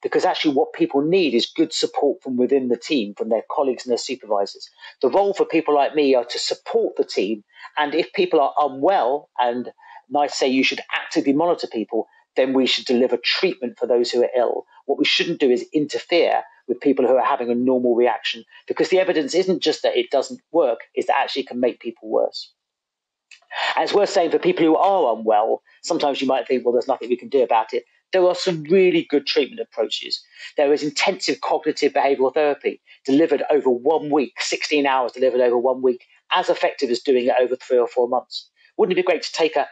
because actually what people need is good support from within the team, from their colleagues and their supervisors. The role for people like me are to support the team, and if people are unwell, and NICE say you should actively monitor people, then we should deliver treatment for those who are ill. What we shouldn't do is interfere with people who are having a normal reaction, because the evidence isn't just that it doesn't work, it's that actually it can make people worse. And it's worth saying for people who are unwell, sometimes you might think, well, there's nothing we can do about it. There are some really good treatment approaches. There is intensive cognitive behavioural therapy delivered over 1 week, 16 hours delivered over 1 week, as effective as doing it over 3 or 4 months. Wouldn't it be great to take a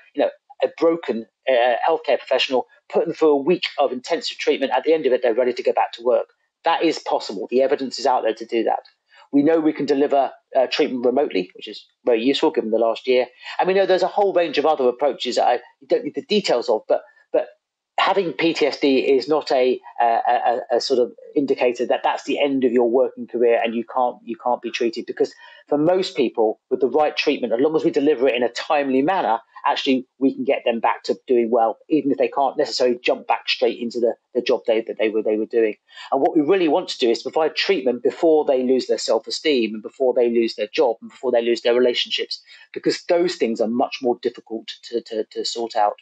broken healthcare professional, put them through a week of intensive treatment, at the end of it, they're ready to go back to work? That is possible. The evidence is out there to do that. We know we can deliver treatment remotely, which is very useful given the last year. And we know there's a whole range of other approaches that you don't need the details of, but having PTSD is not a sort of indicator that that's the end of your working career and you can't be treated, because for most people with the right treatment, as long as we deliver it in a timely manner, actually we can get them back to doing well, even if they can't necessarily jump back straight into the job that they were doing. And what we really want to do is provide treatment before they lose their self-esteem and before they lose their job and before they lose their relationships, because those things are much more difficult to sort out.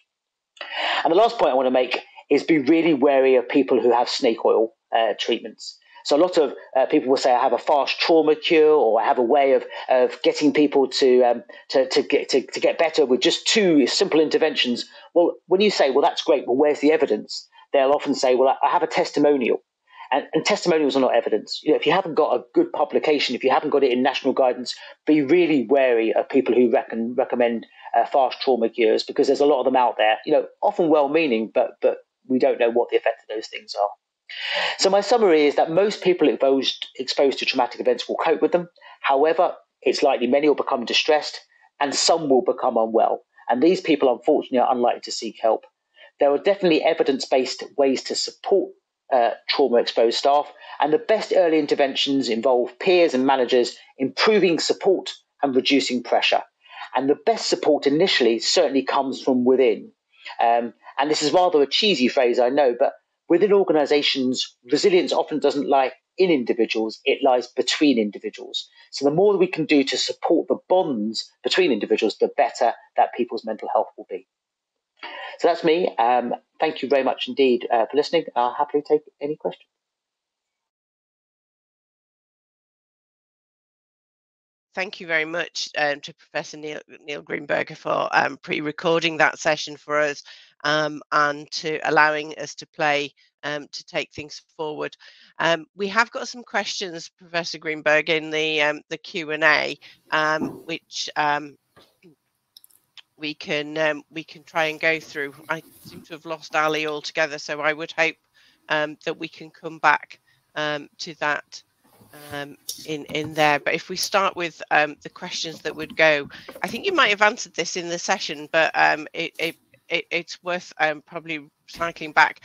And the last point I want to make is be really wary of people who have snake oil treatments. So a lot of people will say, I have a fast trauma cure, or I have a way of getting people to get better with just 2 simple interventions. Well, when you say, well, that's great, well, where's the evidence? They'll often say, well, I have a testimonial. And testimonials are not evidence. If you haven't got a good publication, if you haven't got it in national guidance, be really wary of people who recommend fast trauma cures, because there's a lot of them out there, often well-meaning, but we don't know what the effect of those things are. So my summary is that most people exposed to traumatic events will cope with them. However, it's likely many will become distressed and some will become unwell. And these people, unfortunately, are unlikely to seek help. There are definitely evidence-based ways to support trauma-exposed staff, and the best early interventions involve peers and managers improving support and reducing pressure. And the best support initially certainly comes from within. And this is rather a cheesy phrase, I know, but within organisations, resilience often doesn't lie in individuals, it lies between individuals. So the more that we can do to support the bonds between individuals, the better that people's mental health will be. So that's me. Thank you very much indeed for listening. I'll happily take any questions. Thank you very much to Professor Neil Greenberg for pre-recording that session for us and to allowing us to play to take things forward. We have got some questions, Professor Greenberg, in the Q&A, which we can try and go through. I seem to have lost Ali altogether, so I would hope that we can come back to that in there. But if we start with the questions that would go, I think you might have answered this in the session, but it's worth probably cycling back.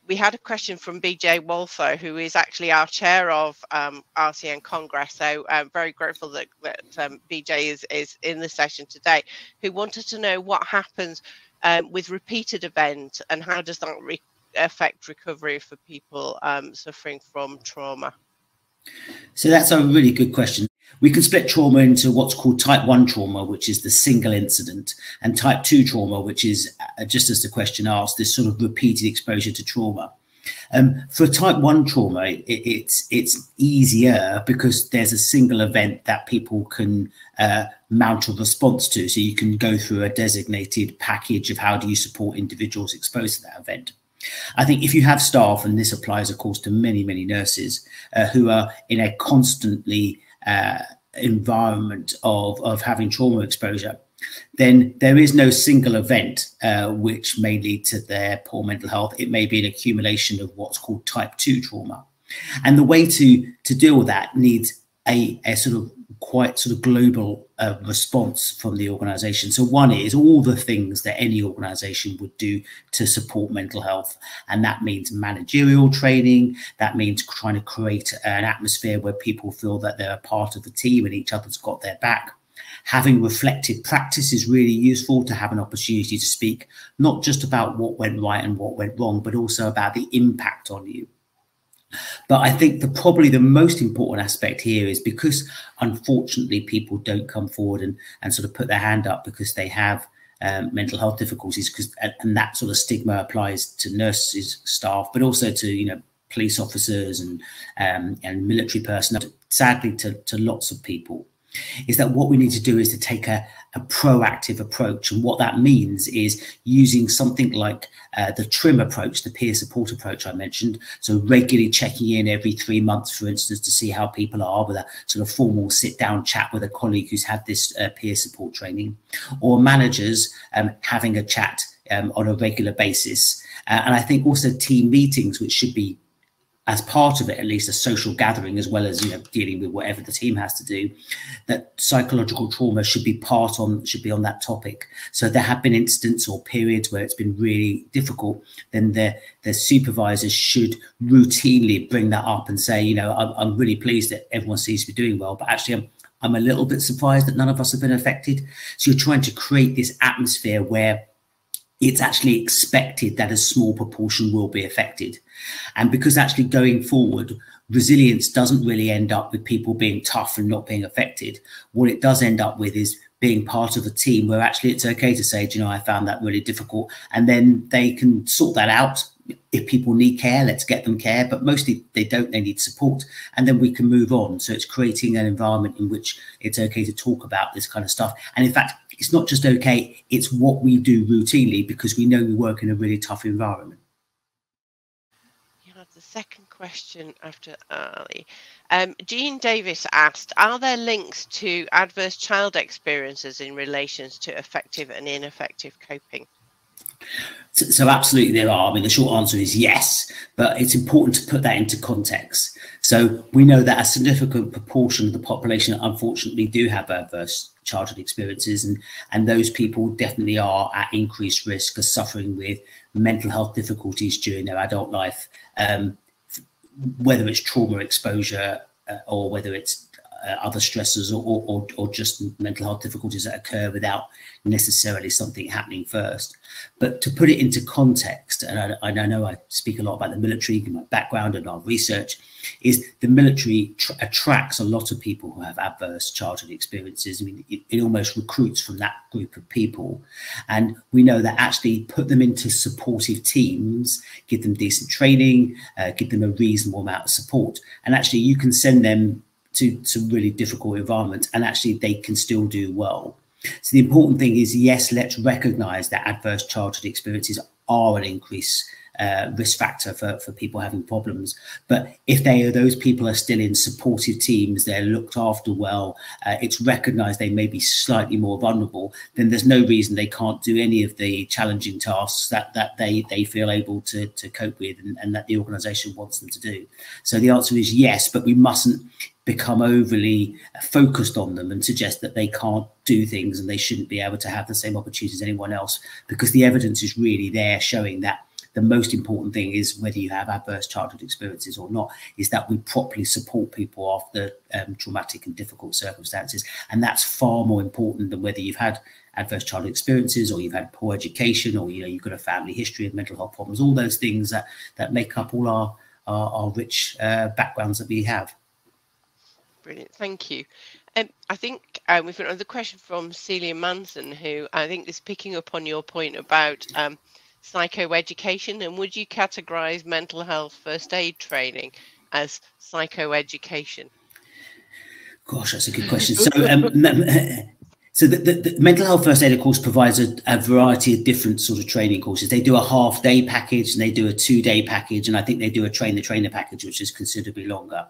We had a question from BJ Walther, who is actually our chair of RCN Congress. So I'm very grateful that BJ is in the session today, who wanted to know what happens with repeated events and how does that affect recovery for people suffering from trauma. So that's a really good question. We can split trauma into what's called type 1 trauma, which is the single incident, and type 2 trauma, which is, just as the question asked, this sort of repeated exposure to trauma. For type 1 trauma, it's easier because there's a single event that people can mount a response to. So you can go through a designated package of how do you support individuals exposed to that event. I think if you have staff, and this applies, of course, to many, many nurses who are in a constantly environment of having trauma exposure, then there is no single event which may lead to their poor mental health. It may be an accumulation of what's called type 2 trauma. And the way to deal with that needs a sort of quite sort of global response from the organization. So one is all the things that any organization would do to support mental health. And that means managerial training. That means trying to create an atmosphere where people feel that they're a part of the team and each other's got their back. Having reflective practice is really useful, to have an opportunity to speak, not just about what went right and what went wrong, but also about the impact on you. But I think probably the most important aspect here is because, unfortunately, people don't come forward and sort of put their hand up because they have mental health difficulties, and that sort of stigma applies to nurses, staff, but also to police officers and military personnel, sadly to lots of people. Is that what we need to do is to take a proactive approach. And what that means is using something like the TRIM approach, the peer support approach I mentioned. So regularly checking in every 3 months, for instance, to see how people are, with a sort of formal sit down chat with a colleague who's had this peer support training, or managers having a chat on a regular basis. And I think also team meetings, which should be, as part of it, at least a social gathering, as well as dealing with whatever the team has to do, that psychological trauma should be on that topic. So there have been incidents or periods where it's been really difficult, then the supervisors should routinely bring that up and say, I'm really pleased that everyone seems to be doing well, but actually I'm a little bit surprised that none of us have been affected. So you're trying to create this atmosphere where it's actually expected that a small proportion will be affected. And because actually going forward, resilience doesn't really end up with people being tough and not being affected. What it does end up with is being part of a team where actually it's okay to say, I found that really difficult. And then they can sort that out. If people need care, let's get them care, but mostly they don't, they need support, and then we can move on. So it's creating an environment in which it's okay to talk about this kind of stuff. And in fact, it's not just okay, it's what we do routinely, because we know we work in a really tough environment. You have the second question after Ali. Jean Davis asked, are there links to adverse child experiences in relation to effective and ineffective coping? So absolutely there are. I mean, the short answer is yes, but it's important to put that into context. So we know that a significant proportion of the population, unfortunately, do have adverse childhood experiences, and those people definitely are at increased risk of suffering with mental health difficulties during their adult life, whether it's trauma exposure or whether it's other stressors or just mental health difficulties that occur without necessarily something happening first. But to put it into context, and I know I speak a lot about the military, my background and our research, is the military attracts a lot of people who have adverse childhood experiences. I mean, it almost recruits from that group of people. And we know that actually put them into supportive teams, give them decent training, give them a reasonable amount of support. And actually you can send them to some really difficult environments, and actually they can still do well. So the important thing is, yes, let's recognize that adverse childhood experiences are an increased risk factor for people having problems. But if those people are still in supportive teams, they're looked after well, it's recognized they may be slightly more vulnerable, then there's no reason they can't do any of the challenging tasks that they feel able to cope with, and that the organization wants them to do. So the answer is yes, but we mustn't become overly focused on them and suggest that they can't do things and they shouldn't be able to have the same opportunities as anyone else, because the evidence is really there showing that the most important thing is, whether you have adverse childhood experiences or not, is that we properly support people after traumatic and difficult circumstances. And that's far more important than whether you've had adverse childhood experiences or you've had poor education, or you've got a family history of mental health problems, all those things that make up all our rich backgrounds that we have. Brilliant, thank you. I think we've got another question from Celia Manson, who I think is picking up on your point about psychoeducation, and would you categorize mental health first aid training as psychoeducation? Gosh, that's a good question. So the mental health first aid, of course, provides a variety of different sort of training courses. They do a half-day package and they do a 2-day package, and I think they do a train-the-trainer package, which is considerably longer.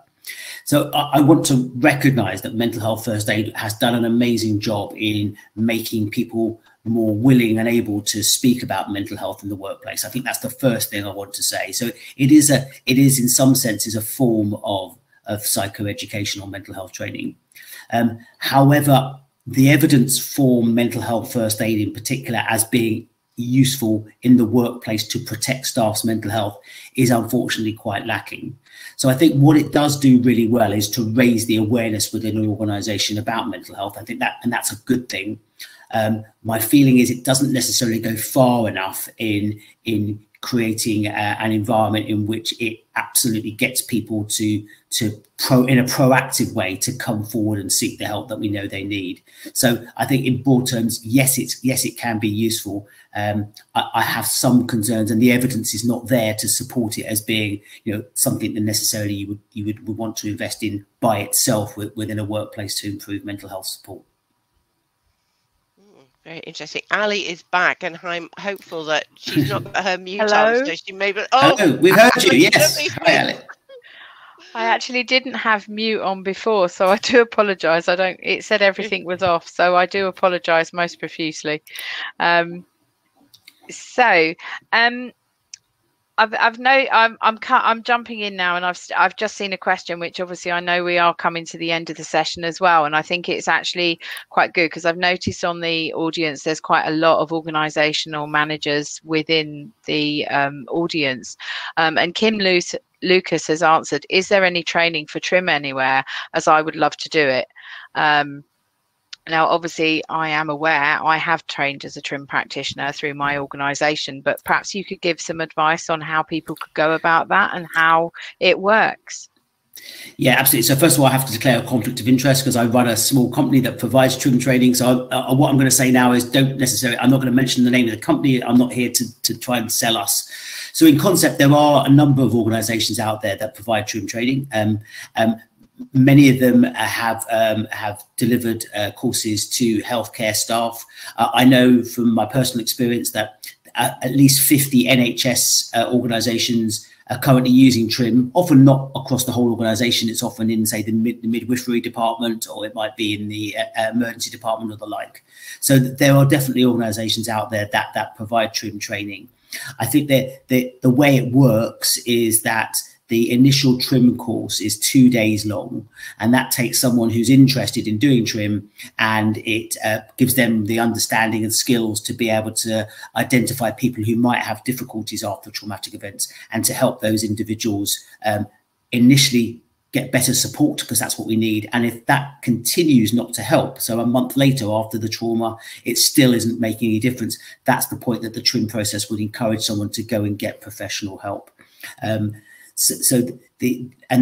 So I want to recognize that mental health first aid has done an amazing job in making people more willing and able to speak about mental health in the workplace. I think that's the first thing I want to say. So it is in some senses a form of psychoeducational mental health training. However, the evidence for mental health first aid in particular as being useful in the workplace to protect staff's mental health is unfortunately quite lacking. So I think what it does do really well is to raise the awareness within an organization about mental health. I think that's a good thing. My feeling is it doesn't necessarily go far enough in creating an environment in which it absolutely gets people in a proactive way to come forward and seek the help that we know they need. So I think in broad terms, yes, it can be useful. I have some concerns, and the evidence is not there to support it as being, something that necessarily you would want to invest in by itself within a workplace to improve mental health support. Very interesting. Ali is back, and I'm hopeful that she's not got her mute Hello? on, so she may be. Oh, we've heard you. Yes. Hi, Ali. I actually didn't have mute on before, so I do apologise. It said everything was off, so I do apologise most profusely. I'm jumping in now, and I've just seen a question, which obviously I know we are coming to the end of the session as well, and I think it's actually quite good because I've noticed on the audience there's quite a lot of organisational managers within the audience, and Kim Lucas has answered, is there any training for TRIM anywhere, as I would love to do it. Now, obviously, I am aware I have trained as a TRIM practitioner through my organisation, but perhaps you could give some advice on how people could go about that and how it works. Yeah, absolutely. So first of all, I have to declare a conflict of interest because I run a small company that provides TRIM training. So what I'm going to say now is I'm not going to mention the name of the company. I'm not here to try and sell us. So in concept, there are a number of organisations out there that provide TRIM training. Many of them have delivered courses to healthcare staff. I know from my personal experience that at least 50 NHS organisations are currently using TRIM, often not across the whole organisation. It's often in, say, the midwifery department, or it might be in the emergency department or the like. So there are definitely organisations out there that provide TRIM training. I think that the way it works is that the initial TRIM course is 2 days long, and that takes someone who's interested in doing TRIM, and it gives them the understanding and skills to be able to identify people who might have difficulties after traumatic events, and to help those individuals initially get better support, because that's what we need. And if that continues not to help, so a month later after the trauma, it still isn't making any difference, that's the point that the TRIM process would encourage someone to go and get professional help. And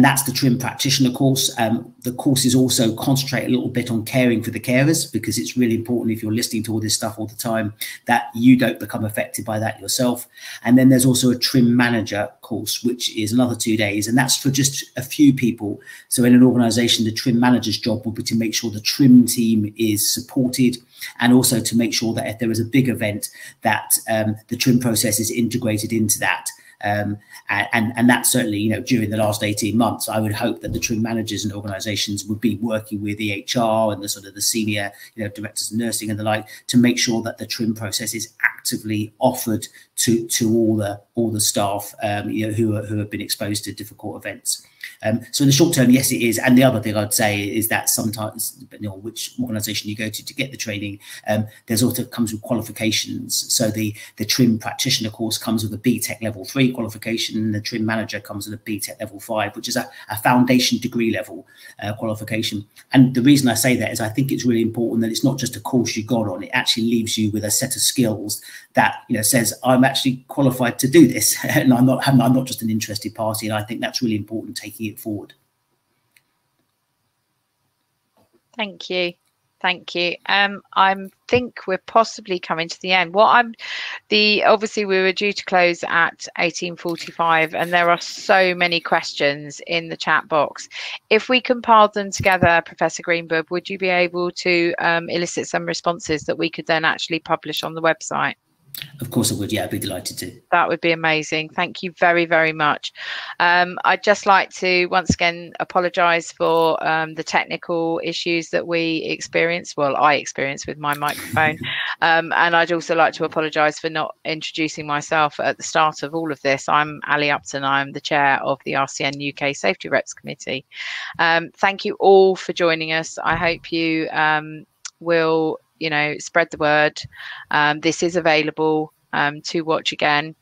that's the TRIM practitioner course. The courses also concentrate a little bit on caring for the carers, because it's really important, if you're listening to all this stuff all the time, that you don't become affected by that yourself. And then there's also a TRIM manager course, which is another 2 days, and that's for just a few people. So in an organisation, the TRIM manager's job will be to make sure the TRIM team is supported, and also to make sure that if there is a big event, that the trim process is integrated into that. And that's certainly, you know, during the last 18 months, I would hope that the trim managers and organisations would be working with EHR and the sort of the senior, you know, directors of nursing and the like, to make sure that the trim process is actively offered to all the staff, you know, who have been exposed to difficult events. So in the short term, yes, it is. And the other thing I'd say is that sometimes, depending on which organisation you go to get the training, there's also comes with qualifications. So the trim practitioner course comes with a BTEC level 3 qualification, and the trim manager comes with a BTEC level 5, which is a foundation degree level qualification. And the reason I say that is I think it's really important that it's not just a course you got on; it actually leaves you with a set of skills that, you know, says I'm actually qualified to do this, and I'm not just an interested party. And I think that's really important, taking it forward. Thank you. Thank you. I think we're possibly coming to the end. Obviously we were due to close at 18:45, and there are so many questions in the chat box. If we compiled them together, Professor Greenberg, would you be able to elicit some responses that we could then actually publish on the website? Of course I would. Yeah, I'd be delighted to. That would be amazing. Thank you very, very much. I'd just like to once again apologise for the technical issues that we experienced. Well, I experienced with my microphone. And I'd also like to apologise for not introducing myself at the start of all of this. I'm Ali Upton. I'm the chair of the RCN UK Safety Reps Committee. Thank you all for joining us. I hope you will, you know, spread the word. This is available to watch again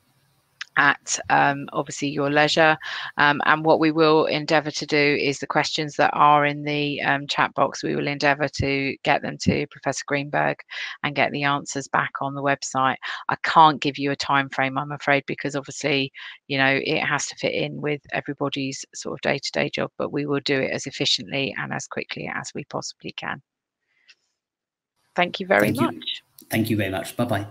at obviously your leisure, and what we will endeavour to do is the questions that are in the chat box, we will endeavour to get them to Professor Greenberg and get the answers back on the website. I can't give you a time frame, I'm afraid, because obviously, you know, it has to fit in with everybody's sort of day-to-day job, but we will do it as efficiently and as quickly as we possibly can. Thank you very much. Thank you very much. Bye-bye.